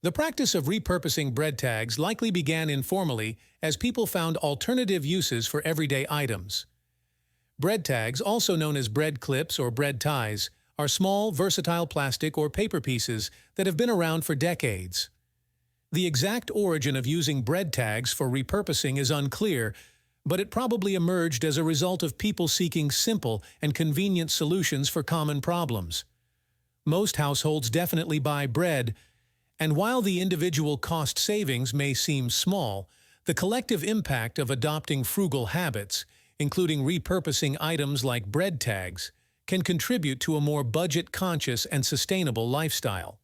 The practice of repurposing bread tags likely began informally as people found alternative uses for everyday items. Bread tags, also known as bread clips or bread ties, are small, versatile plastic or paper pieces that have been around for decades. The exact origin of using bread tags for repurposing is unclear, but it probably emerged as a result of people seeking simple and convenient solutions for common problems. Most households definitely buy bread, and while the individual cost savings may seem small, the collective impact of adopting frugal habits, including repurposing items like bread tags, can contribute to a more budget-conscious and sustainable lifestyle.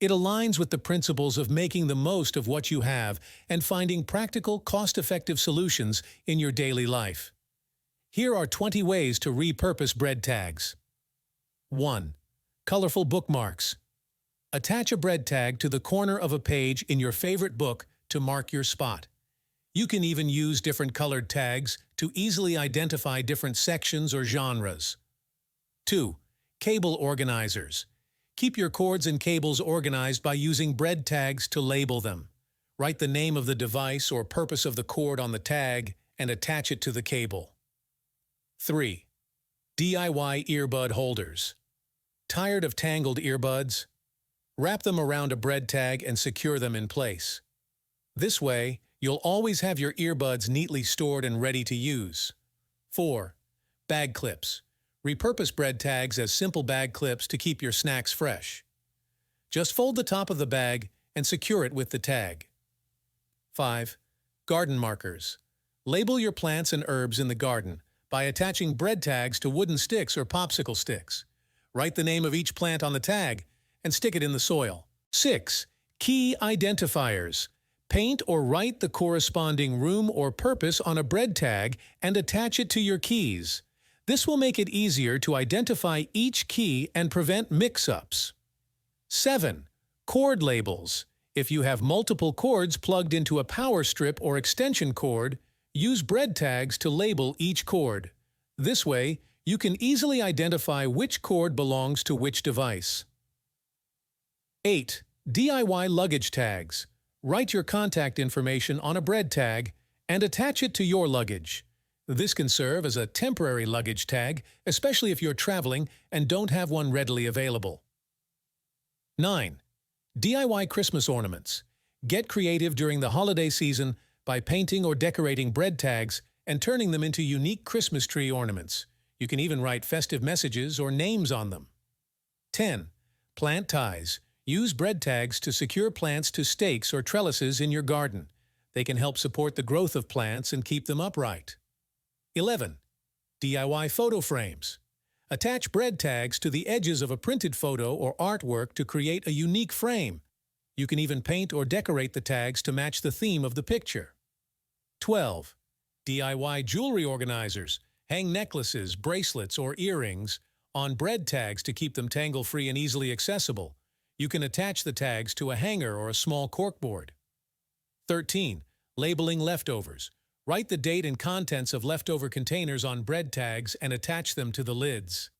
It aligns with the principles of making the most of what you have and finding practical, cost-effective solutions in your daily life. Here are 20 ways to repurpose bread tags. 1. Colorful bookmarks. Attach a bread tag to the corner of a page in your favorite book to mark your spot. You can even use different colored tags to easily identify different sections or genres. 2. Cable organizers. Keep your cords and cables organized by using bread tags to label them. Write the name of the device or purpose of the cord on the tag and attach it to the cable. 3. DIY earbud holders. Tired of tangled earbuds? Wrap them around a bread tag and secure them in place. This way, you'll always have your earbuds neatly stored and ready to use. 4. Bag clips. Repurpose bread tags as simple bag clips to keep your snacks fresh. Just fold the top of the bag and secure it with the tag. 5. Garden markers. Label your plants and herbs in the garden by attaching bread tags to wooden sticks or popsicle sticks. Write the name of each plant on the tag and stick it in the soil. 6. Key identifiers. Paint or write the corresponding room or purpose on a bread tag and attach it to your keys. This will make it easier to identify each key and prevent mix-ups. 7. Cord labels. If you have multiple cords plugged into a power strip or extension cord, use bread tags to label each cord. This way, you can easily identify which cord belongs to which device. 8. DIY luggage tags. Write your contact information on a bread tag and attach it to your luggage. This can serve as a temporary luggage tag, especially if you're traveling and don't have one readily available. 9. DIY Christmas ornaments. Get creative during the holiday season by painting or decorating bread tags and turning them into unique Christmas tree ornaments. You can even write festive messages or names on them. 10. Plant ties. Use bread tags to secure plants to stakes or trellises in your garden. They can help support the growth of plants and keep them upright. 11. DIY photo frames. Attach bread tags to the edges of a printed photo or artwork to create a unique frame. You can even paint or decorate the tags to match the theme of the picture. 12. DIY jewelry organizers. Hang necklaces, bracelets, or earrings on bread tags to keep them tangle-free and easily accessible. You can attach the tags to a hanger or a small corkboard. 13. Labeling leftovers. Write the date and contents of leftover containers on bread tags and attach them to the lids.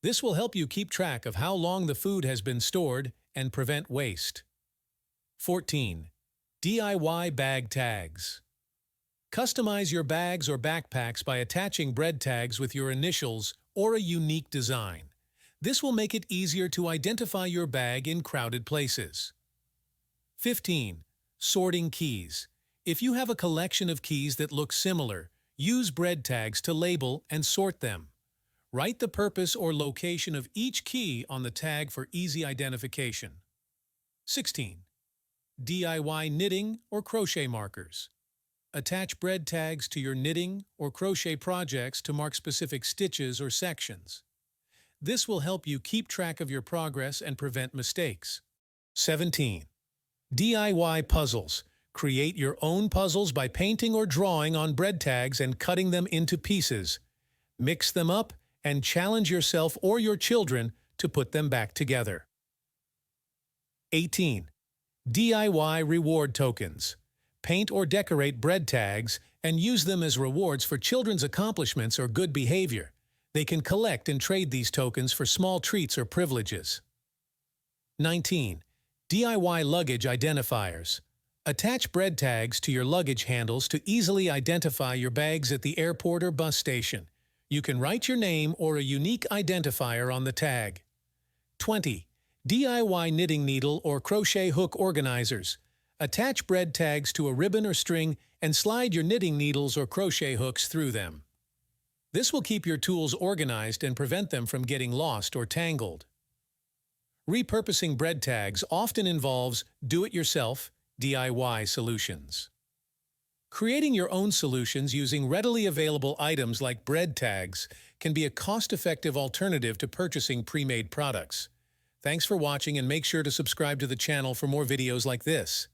This will help you keep track of how long the food has been stored and prevent waste. 14. DIY bag tags. Customize your bags or backpacks by attaching bread tags with your initials or a unique design. This will make it easier to identify your bag in crowded places. 15. Sorting keys. If you have a collection of keys that look similar, use bread tags to label and sort them. Write the purpose or location of each key on the tag for easy identification. 16. DIY knitting or crochet markers. Attach bread tags to your knitting or crochet projects to mark specific stitches or sections. This will help you keep track of your progress and prevent mistakes. 17. DIY puzzles. Create your own puzzles by painting or drawing on bread tags and cutting them into pieces. Mix them up and challenge yourself or your children to put them back together. 18. DIY reward tokens. Paint or decorate bread tags and use them as rewards for children's accomplishments or good behavior. They can collect and trade these tokens for small treats or privileges. 19. DIY luggage identifiers. Attach bread tags to your luggage handles to easily identify your bags at the airport or bus station. You can write your name or a unique identifier on the tag. 20. DIY knitting needle or crochet hook organizers. Attach bread tags to a ribbon or string and slide your knitting needles or crochet hooks through them. This will keep your tools organized and prevent them from getting lost or tangled. Repurposing bread tags often involves do-it-yourself DIY solutions. Creating your own solutions using readily available items like bread tags can be a cost-effective alternative to purchasing pre-made products. Thanks for watching and make sure to subscribe to the channel for more videos like this.